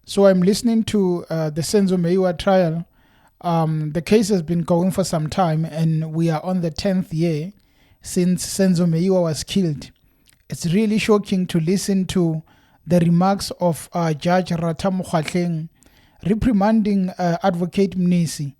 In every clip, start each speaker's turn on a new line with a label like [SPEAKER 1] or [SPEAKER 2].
[SPEAKER 1] So I'm listening to the Senzo Meyiwa trial. The case has been going for some time, and we are on the 10th year since Senzo Meyiwa was killed. It's really shocking to listen to the remarks of Judge Ratha Mokgoatlheng reprimanding Advocate Mnisi,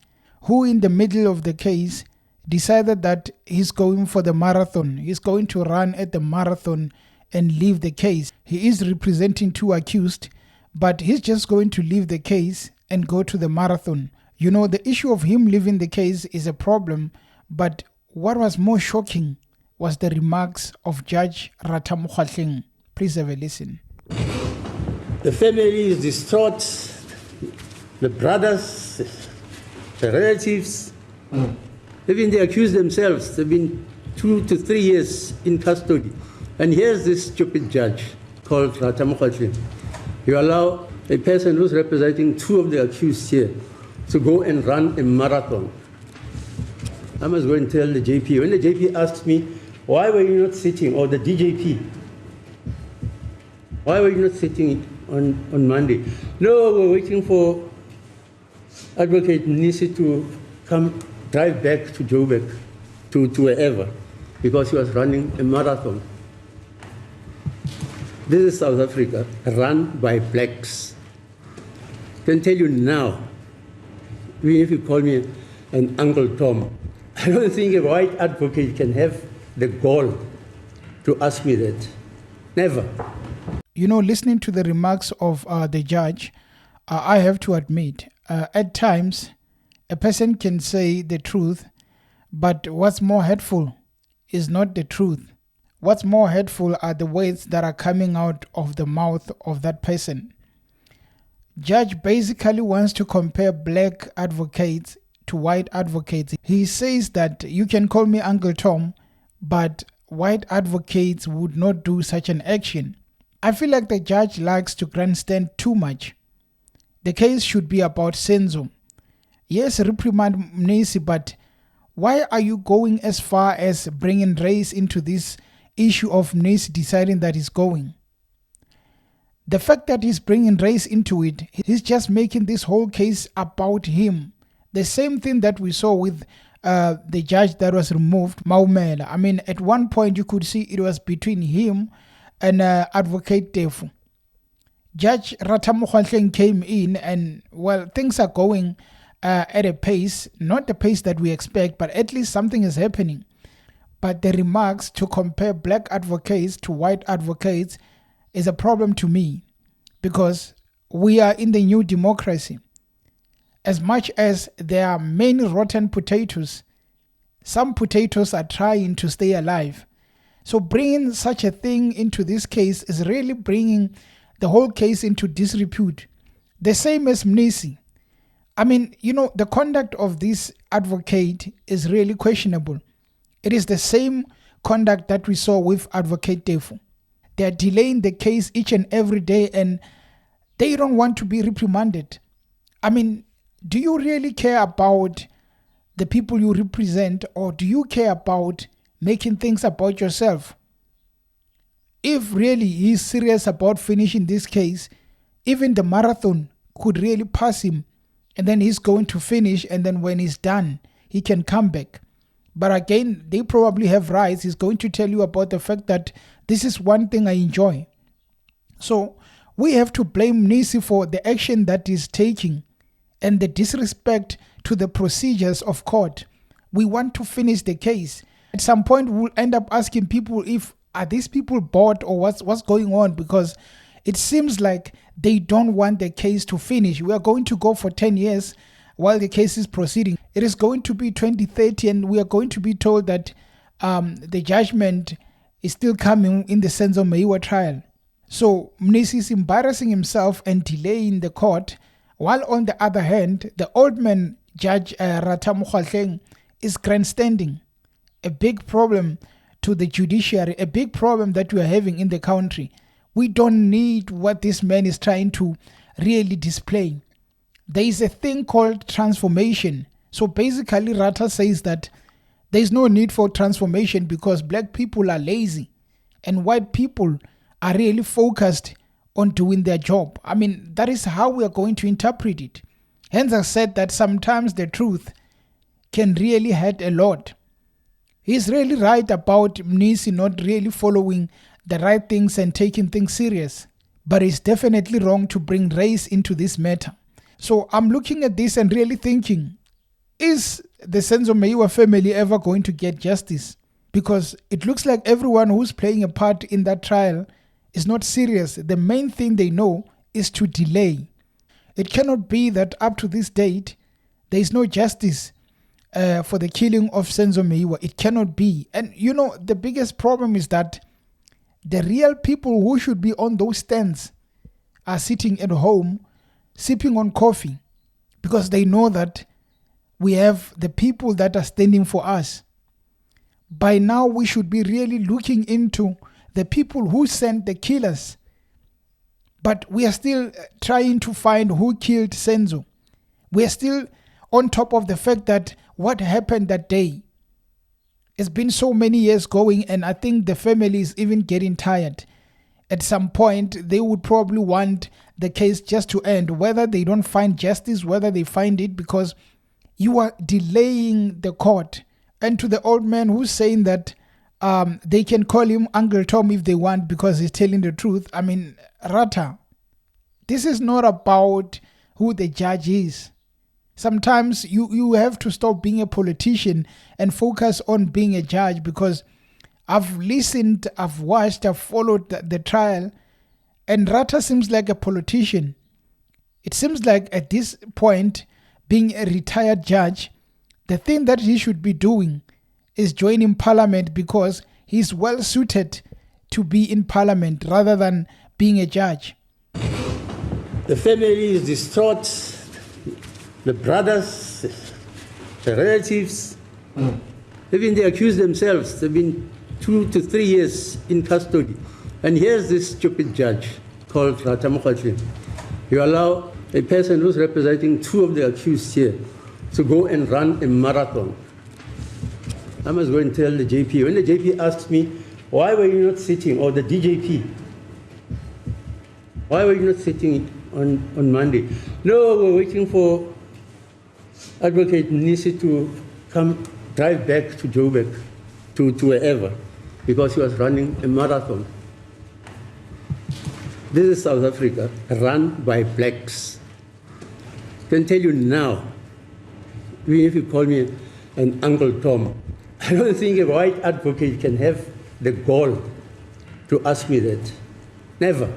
[SPEAKER 1] who in the middle of the case decided that he's going for the marathon. He's going to run at the marathon and leave the case. He is representing two accused, but he's just going to leave the case and go to the marathon. You know, the issue of him leaving the case is a problem, but what was more shocking was the remarks of Judge Ratha Mokgoatlheng. Please have a listen.
[SPEAKER 2] The family is distraught, the brothers, the relatives, even the accused themselves. They've been 2 to 3 years in custody. And here's this stupid judge called Ratha Mokgoatlheng. You allow a person who's representing two of the accused here to go and run a marathon. I must go and tell the JP. When the JP asks me, why were you not sitting, or the DJP, why were you not sitting on Monday? No, we're waiting for Advocate Mnisi to come drive back to Joburg, to wherever, because he was running a marathon. This is South Africa, run by blacks. I can tell you now, even if you call me an Uncle Tom, I don't think a white advocate can have the gall to ask me that. Never.
[SPEAKER 1] You know, listening to the remarks of the judge, I have to admit, at times, a person can say the truth, but what's more hurtful is not the truth. What's more hurtful are the words that are coming out of the mouth of that person. Judge basically wants to compare black advocates to white advocates. He says that you can call me Uncle Tom, but white advocates would not do such an action. I feel like the judge likes to grandstand too much. The case should be about Senzo. Yes, reprimand Mnisi, but why are you going as far as bringing race into this issue of Mnisi deciding that he's going? The fact that he's bringing race into it, he's just making this whole case about him. The same thing that we saw with the judge that was removed, Maumela. I mean, at one point you could see it was between him and Advocate Tefu. Judge Ratha Mokgoatlheng came in and, well, things are going at a pace, not the pace that we expect, but at least something is happening. But the remarks to compare black advocates to white advocates is a problem to me, because we are in the new democracy. As much as there are many rotten potatoes, some potatoes are trying to stay alive. So bringing such a thing into this case is really bringing the whole case into disrepute. The same as Mnisi. I mean, you know, the conduct of this advocate is really questionable. It is the same conduct that we saw with Advocate Tefu. They are delaying the case each and every day, and they don't want to be reprimanded. I mean, do you really care about the people you represent, or do you care about making things about yourself? If really he's serious about finishing this case, even the marathon could really pass him, and then he's going to finish, and then when he's done, he can come back. But again, they probably have rights. He's going to tell you about the fact that this is one thing I enjoy. So we have to blame Mnisi for the action that he's taking and the disrespect to the procedures of court. We want to finish the case. At some point, we'll end up asking people if are these people bored or what's going on, because it seems like they don't want the case to finish. We are going to go for 10 years while the case is proceeding. It is going to be 2030, and we are going to be told that the judgment is still coming in the Senzo Meyiwa trial. So Mnisi is embarrassing himself and delaying the court, while on the other hand, the old man, Judge Ratha Mokgoatlheng, is grandstanding. A big problem to the judiciary, a big problem that we are having in the country. We don't need what this man is trying to really display. There is a thing called transformation. So basically, Ratha says that there is no need for transformation because black people are lazy and white people are really focused on doing their job. I mean, that is how we are going to interpret it. Hence, I said that sometimes the truth can really hurt a lot. He's really right about Mnisi not really following the right things and taking things serious. But it's definitely wrong to bring race into this matter. So I'm looking at this and really thinking, is the Senzo Meyiwa family ever going to get justice? Because it looks like everyone who's playing a part in that trial is not serious. The main thing they know is to delay. It cannot be that up to this date, there is no justice for the killing of Senzo Meyiwa. It cannot be. And the biggest problem is that the real people who should be on those stands are sitting at home, sipping on coffee, because they know that we have the people that are standing for us. By now, we should be really looking into the people who sent the killers. But we are still trying to find who killed Senzo. We are still on top of the fact that what happened that day. It's been so many years going, and I think the family is even getting tired. At some point, they would probably want the case just to end, whether they don't find justice, whether they find it, because you are delaying the court. And to the old man who's saying that they can call him Uncle Tom if they want because he's telling the truth. I mean, Ratha, this is not about who the judge is. Sometimes you have to stop being a politician and focus on being a judge, because I've listened, I've watched, I've followed the trial, and Ratha seems like a politician. It seems like at this point, being a retired judge, the thing that he should be doing is joining parliament, because he's well suited to be in parliament rather than being a judge.
[SPEAKER 2] The family is distraught. The brothers, the relatives, even they accuse themselves. They've been 2 to 3 years in custody. And here's this stupid judge called Ratha Mokgoatlheng. You allow a person who's representing 2 of the accused here to go and run a marathon. I must go and tell the JP. When the JP asks me, why were you not sitting, or the DJP, why were you not sitting on Monday? No, we're waiting for Advocate Mnisi to come drive back to Joburg, to wherever, because he was running a marathon. This is South Africa, run by blacks. I can tell you now, even if you call me an Uncle Tom, I don't think a white advocate can have the gall to ask me that. Never.